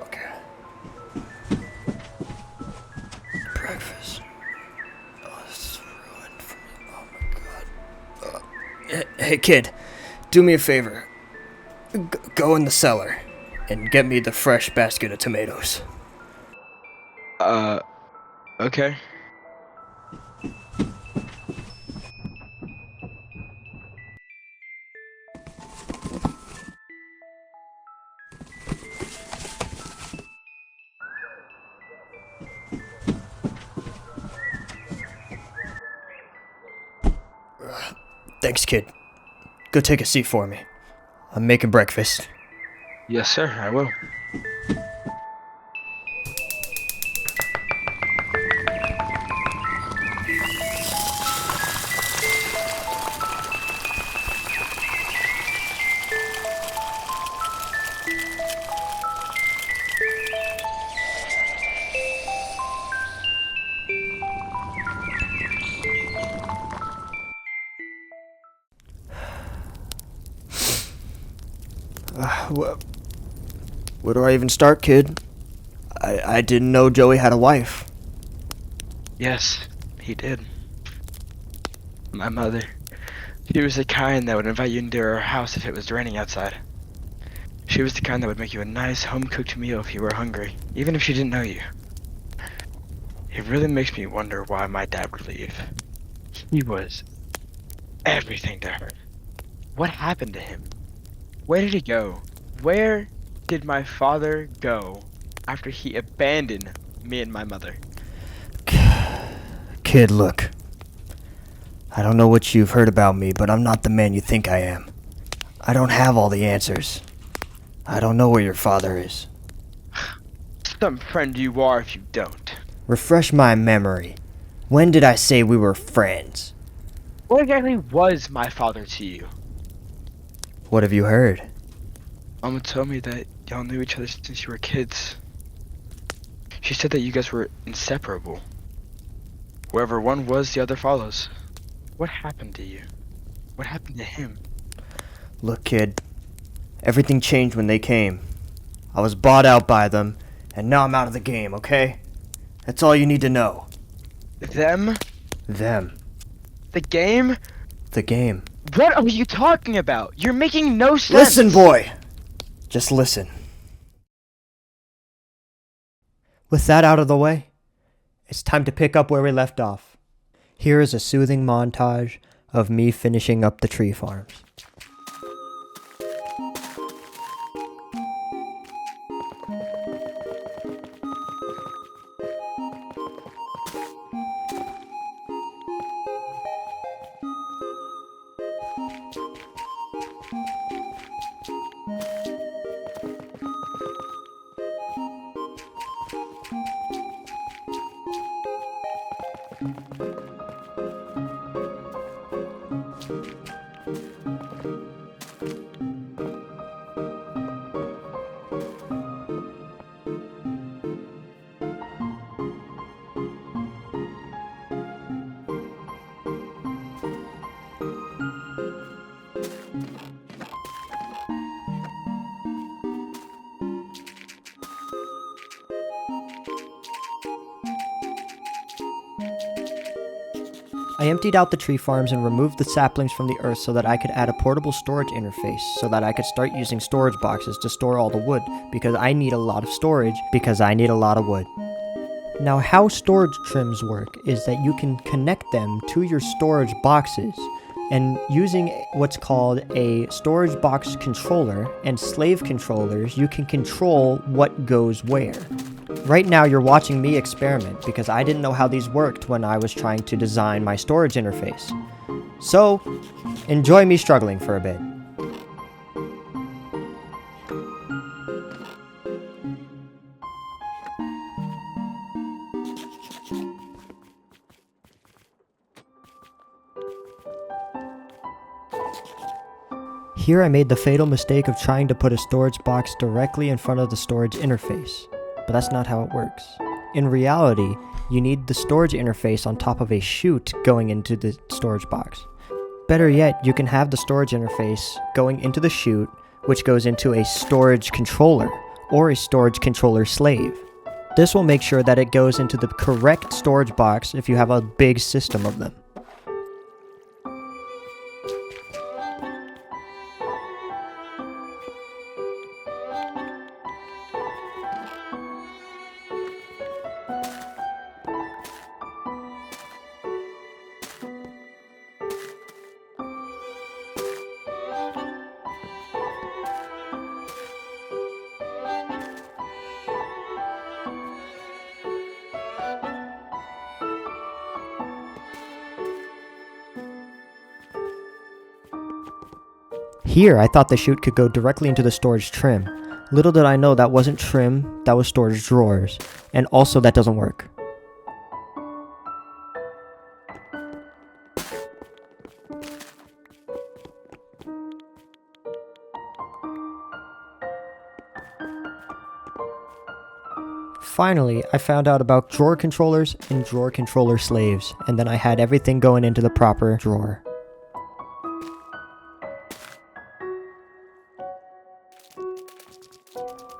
Okay. Breakfast. Oh, this is ruined for me. Oh my god. Hey kid, do me a favor. Go in the cellar and get me the fresh basket of tomatoes. Okay. Thanks, kid. Go take a seat for me. I'm making breakfast. Yes, sir, I will. Where do I even start, kid? I didn't know Joey had a wife. Yes, he did. My mother. She was the kind that would invite you into her house if it was raining outside. She was the kind that would make you a nice home-cooked meal if you were hungry, even if she didn't know you. It really makes me wonder why my dad would leave. He was everything to her. What happened to him? Where did he go? Where did my father go after he abandoned me and my mother? Kid, look. I don't know what you've heard about me, but I'm not the man you think I am. I don't have all the answers. I don't know where your father is. Some friend you are if you don't. Refresh my memory. When did I say we were friends? What exactly was my father to you? What have you heard? Mama told me that y'all knew each other since you were kids. She said that you guys were inseparable. Wherever one was, the other follows. What happened to you? What happened to him? Look, kid. Everything changed when they came. I was bought out by them, and now I'm out of the game, okay? That's all you need to know. Them? Them. The game? The game. What are you talking about? You're making no sense! Listen, boy! Just listen. With that out of the way, it's time to pick up where we left off. Here is a soothing montage of me finishing up the tree farms. I emptied out the tree farms and removed the saplings from the earth so that I could add a portable storage interface so that I could start using storage boxes to store all the wood because I need a lot of storage because I need a lot of wood. Now how storage trims work is that you can connect them to your storage boxes and using what's called a storage box controller and slave controllers, you can control what goes where. Right now you're watching me experiment because I didn't know how these worked when I was trying to design my storage interface. So, enjoy me struggling for a bit. Here I made the fatal mistake of trying to put a storage box directly in front of the storage interface, but that's not how it works. In reality, you need the storage interface on top of a chute going into the storage box. Better yet, you can have the storage interface going into the chute which goes into a storage controller, or a storage controller slave. This will make sure that it goes into the correct storage box if you have a big system of them. Here, I thought the chute could go directly into the storage trim. Little did I know that wasn't trim, that was storage drawers. And also that doesn't work. Finally, I found out about drawer controllers and drawer controller slaves, and then I had everything going into the proper drawer.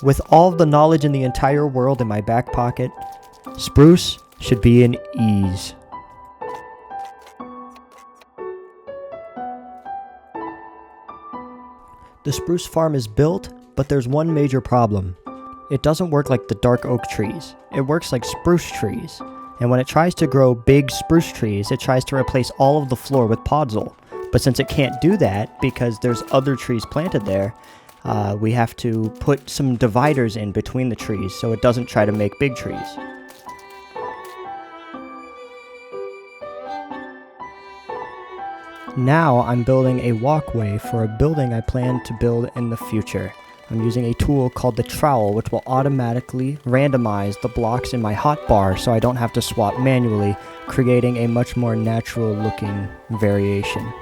With all of the knowledge in the entire world in my back pocket, Spruce should be in ease. The spruce farm is built, but there's one major problem. It doesn't work like the dark oak trees. It works like spruce trees. And when it tries to grow big spruce trees, it tries to replace all of the floor with podzol. But since it can't do that, because there's other trees planted there, we have to put some dividers in between the trees so it doesn't try to make big trees. Now I'm building a walkway for a building I plan to build in the future. I'm using a tool called the trowel, which will automatically randomize the blocks in my hotbar so I don't have to swap manually, creating a much more natural looking variation.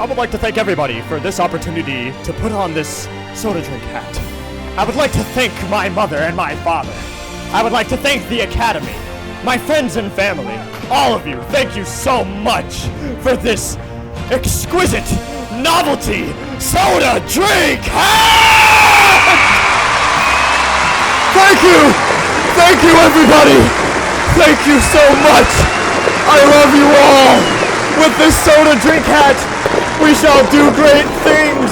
I would like to thank everybody for this opportunity to put on this soda drink hat. I would like to thank my mother and my father. I would like to thank the Academy, my friends and family, all of you. Thank you so much for this exquisite novelty soda drink hat! Thank you! Thank you, everybody! Thank you so much! I love you all! With this soda drink hat, we shall do great things!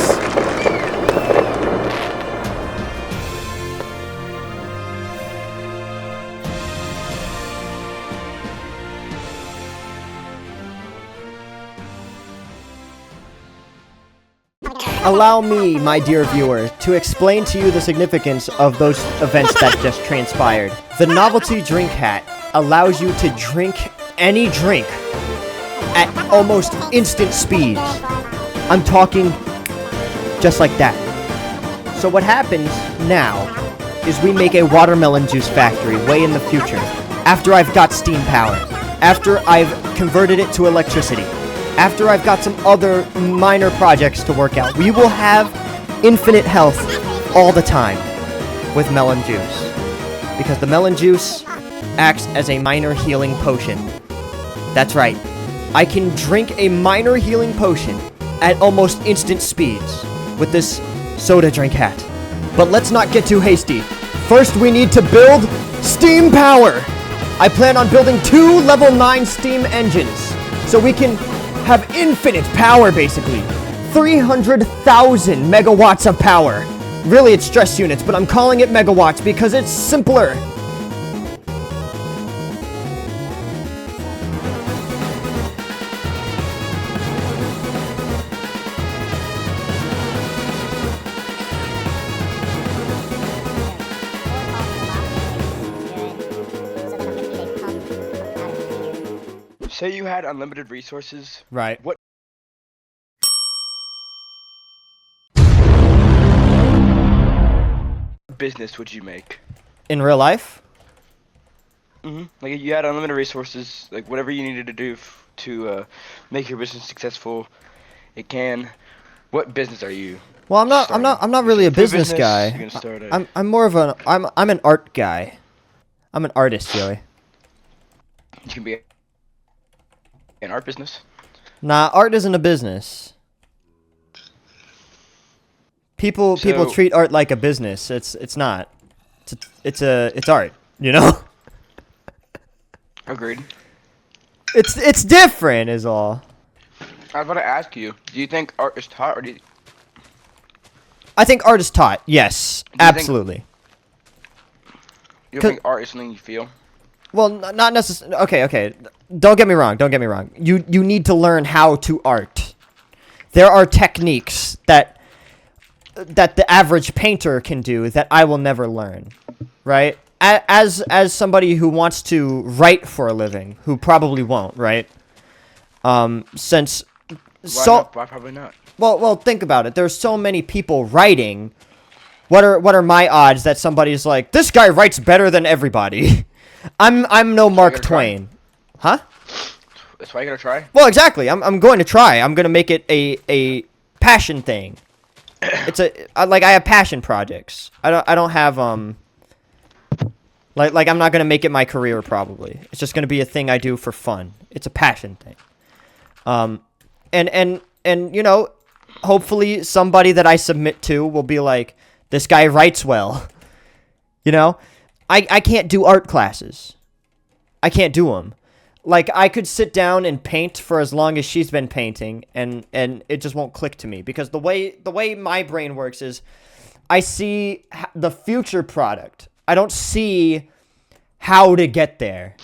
Allow me, my dear viewer, to explain to you the significance of those events that just transpired. The novelty drink hat allows you to drink any drink at almost instant speeds. I'm talking just like that. So what happens now is we make a watermelon juice factory way in the future, after I've got steam power, after I've converted it to electricity, after I've got some other minor projects to work out. We will have infinite health all the time with melon juice, because the melon juice acts as a minor healing potion. That's right. I can drink a minor healing potion at almost instant speeds with this soda drink hat. But let's not get too hasty. First, we need to build steam power. I plan on building 2 level 9 steam engines so we can have infinite power, basically. 300,000 megawatts of power. Really, it's stress units, but I'm calling it megawatts because it's simpler. Say you had unlimited resources. Right. What what business would you make? In real life? Like if you had unlimited resources, like whatever you needed to do to make your business successful, it can. What business are you? Well, I'm not really a Food business business? guy. You're gonna start a- I'm more of I'm an art guy. I'm an artist, Joey. You can be an art business. Nah, art isn't a business. People So- treat art like a business. It's not. It's art, you know? Agreed. It's different is all. I was about to ask you, do you think art is taught, or do you I think art is taught. Yes, Do you think- absolutely. think art is something you feel? Well, not necessarily. Okay. Don't get me wrong. You need to learn how to art. There are techniques that the average painter can do that I will never learn, right? As somebody who wants to write for a living, who probably won't, right? Since Why probably not? well, think about it. There's so many people writing. What are my odds that somebody's like, this guy writes better than everybody? I'm no Mark gotta try. Twain, huh? That's why you gotta try. Well, exactly. I'm going to try. I'm gonna make it a passion thing. I have passion projects. I don't have like I'm not gonna make it my career probably. It's just gonna be a thing I do for fun. It's a passion thing. And you know, hopefully somebody that I submit to will be like, this guy writes well. You know, I can't do art classes. I can't do them. Like, I could sit down and paint for as long as she's been painting, and it just won't click to me. Because the way my brain works is, I see the future product. I don't see how to get there.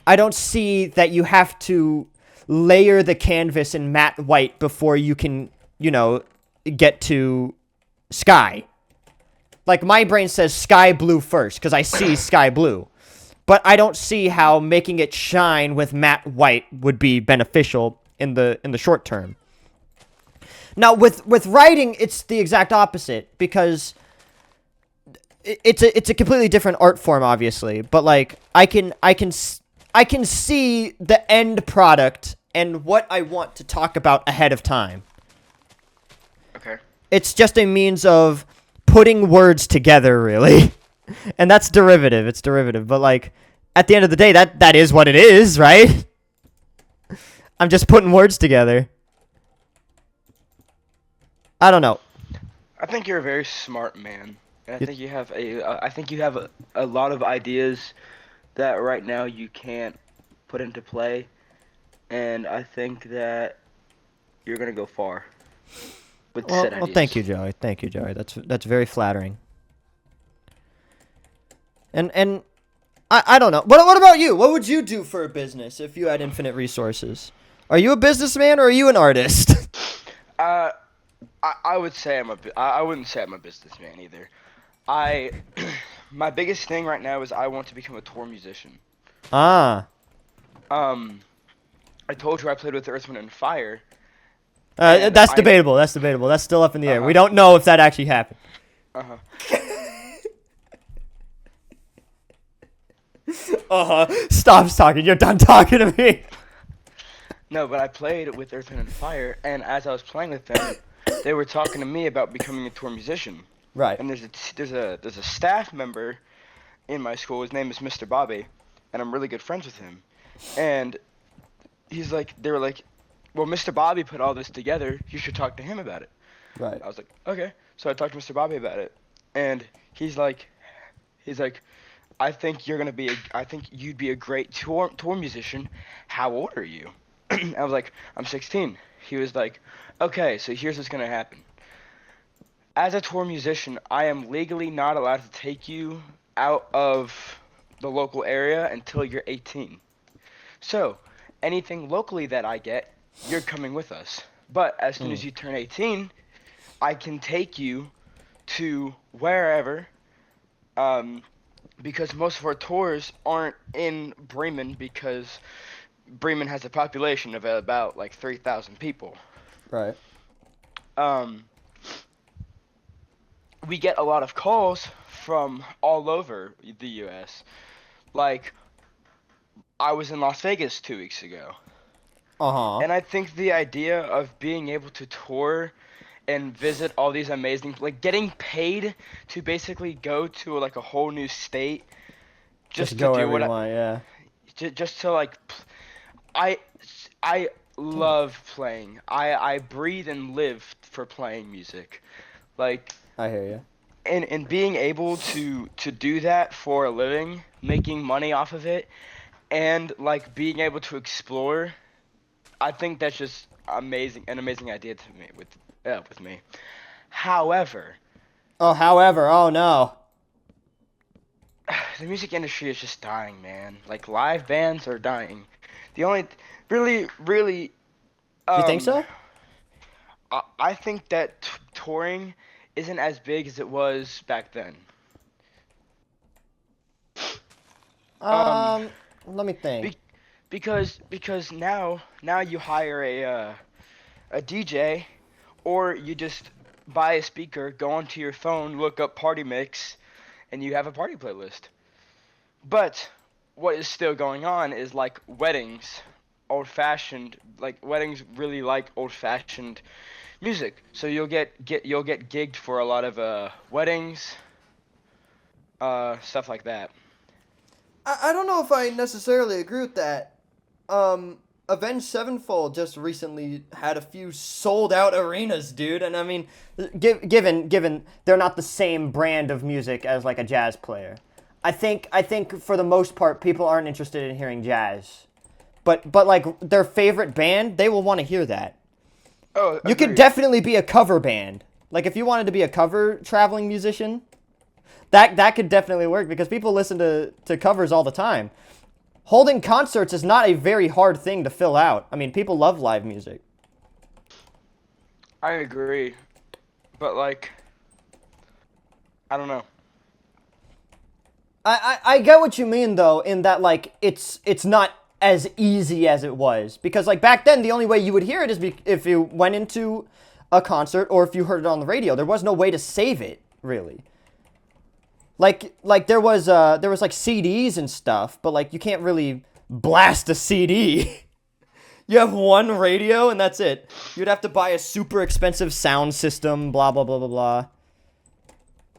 I don't see that you have to layer the canvas in matte white before you can, you know, get to sky. Like, my brain says sky blue first, because I see sky blue. But I don't see how making it shine with matte white would be beneficial in the short term. Now, with writing, it's the exact opposite, because it's a completely different art form, obviously. But like, I can see the end product and what I want to talk about ahead of time. Okay. It's just a means of putting words together, really. And that's derivative. It's derivative. But, like, at the end of the day, that is what it is, right? I'm just putting words together. I don't know. I think you're a very smart man. And I think you have a lot of ideas that right now you can't put into play. And I think that you're gonna go far with said Well, ideas. thank you, Joey. Thank you, Joey. That's very flattering. And I don't know. What about you? What would you do for a business if you had infinite resources? Are you a businessman or are you an artist? I would say I wouldn't say I'm a businessman either. My biggest thing right now is I want to become a tour musician. Ah. I told you I played with Earth, Wind, and Fire. That's debatable. That's debatable. That's still up in the air. We don't know if that actually happened. Uh-huh. Stop talking. You're done talking to me. No, but I played with Earth, Wind, and Fire, and as I was playing with them, they were talking to me about becoming a tour musician. Right. And there's a staff member in my school. His name is Mr. Bobby, and I'm really good friends with him. And they were like, well, Mr. Bobby put all this together. You should talk to him about it. Right. I was like, okay. So I talked to Mr. Bobby about it, and he's like, I think you'd be a great tour musician. How old are you? I was like, I'm 16. He was like, okay, so here's what's gonna happen. As a tour musician, I am legally not allowed to take you out of the local area until you're 18. So, anything locally that I get, you're coming with us. But as soon as you turn 18, I can take you to wherever, because most of our tours aren't in Bremen, because Bremen has a population of about like 3,000 people. Right. we get a lot of calls from all over the U.S. Like, I was in Las Vegas 2 weeks ago, Uh-huh. and I think the idea of being able to tour and visit all these amazing, like, getting paid to basically go to like a whole new state just to go do wherever what you want, yeah. just to like I I love playing. I breathe and live for playing music. Like, I hear you. and being able to do that for a living, making money off of it, and like being able to explore, I think that's just an amazing idea to me with me. However, Oh, however, oh no. the music industry is just dying, man. Like, live bands are dying. The only really You think um so? I think that touring isn't as big as it was back then. Um, Um, Let me think. be, because now you hire a DJ, or you just buy a speaker, go onto your phone, look up party mix, and you have a party playlist. But what is still going on is like weddings, old fashioned, like weddings really like old fashioned music. So you'll get gigged for a lot of weddings, stuff like that. I don't know if I necessarily agree with that. Avenged Sevenfold just recently had a few sold out arenas, dude, and I mean, Given they're not the same brand of music as like a jazz player. I think for the most part people aren't interested in hearing jazz. But like their favorite band, they will want to hear that. Oh, You could agreed. definitely be a cover band. Like if you wanted to be a cover traveling musician, that could definitely work because people listen to covers all the time. Holding concerts is not a very hard thing to fill out. I mean, people love live music. I agree, but like, I don't know. I get what you mean though, in that like it's not as easy as it was because like back then the only way you would hear it is if you went into a concert or if you heard it on the radio. There was no way to save it really. Like there was like CDs and stuff, but like you can't really blast a CD. You have one radio and that's it. You'd have to buy a super expensive sound system, blah blah blah blah blah.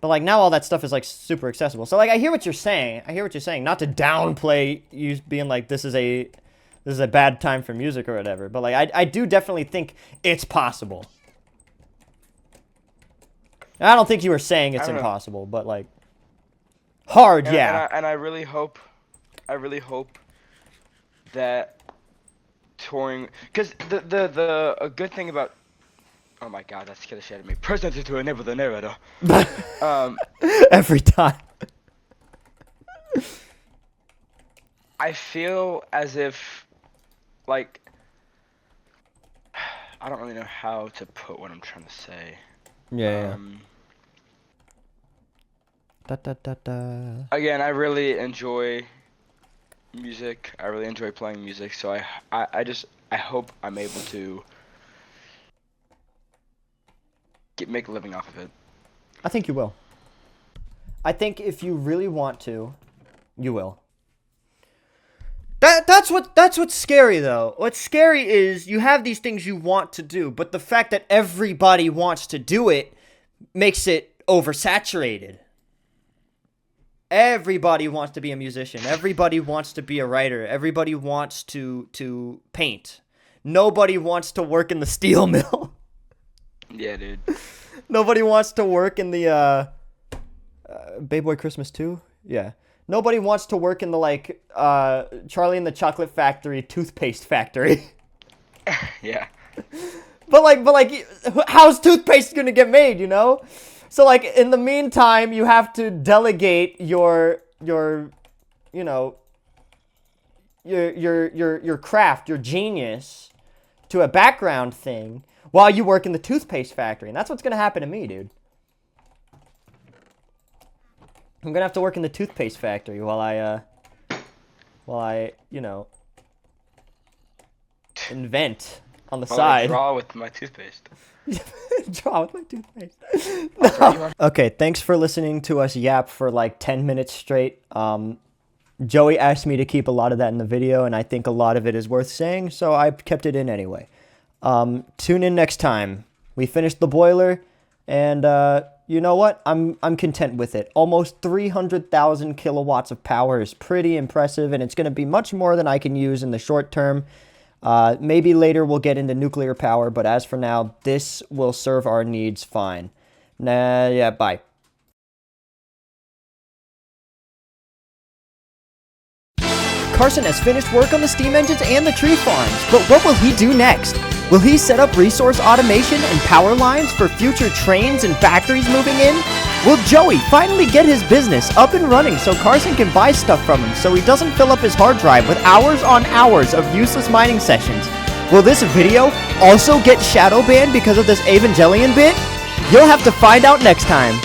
But like now all that stuff is like super accessible. So like I hear what you're saying. I hear what you're saying. Not to downplay you being like this is a bad time for music or whatever. But like I do definitely think it's possible. I don't think you were saying it's I don't know. impossible, but like hard, And, yeah. and I really hope, that touring, because the a good thing about, oh my god, that scared the shit out of me. Presented to enable the narrator. Um, Every time. I feel as if, like, I don't really know how to put what I'm trying to say. Yeah. Um, Da, da, da, da. Again, I really enjoy music. I really enjoy playing music. So I hope I'm able to make a living off of it. I think you will. I think if you really want to, you will. That's what's scary though. What's scary is you have these things you want to do, but the fact that everybody wants to do it makes it oversaturated. Everybody wants to be a musician. Everybody wants to be a writer. Everybody wants to paint. Nobody wants to work in the steel mill. Yeah, dude. Nobody wants to work in the Baby Boy Christmas 2? Yeah. Nobody wants to work in the like Charlie and the Chocolate Factory toothpaste factory. Yeah. But like how's toothpaste going to get made, you know? So like in the meantime, you have to delegate your you know your craft, your genius to a background thing while you work in the toothpaste factory. And that's what's going to happen to me, dude. I'm going to have to work in the toothpaste factory while I, you know, invent on the While I side. draw with my toothpaste. draw with my toothpaste. You want- Okay, thanks for listening to us yap for like 10 minutes straight. Joey asked me to keep a lot of that in the video, and I think a lot of it is worth saying, so I kept it in anyway. Tune in next time. We finished the boiler, and you know what? I'm content with it. Almost 300,000 kilowatts of power is pretty impressive, and it's going to be much more than I can use in the short term. Maybe later we'll get into nuclear power, but as for now, this will serve our needs fine. Yeah, bye. Carson has finished work on the steam engines and the tree farms, but what will he do next? Will he set up resource automation and power lines for future trains and factories moving in? Will Joey finally get his business up and running so Carson can buy stuff from him so he doesn't fill up his hard drive with hours on hours of useless mining sessions? Will this video also get shadow banned because of this Evangelion bit? You'll have to find out next time.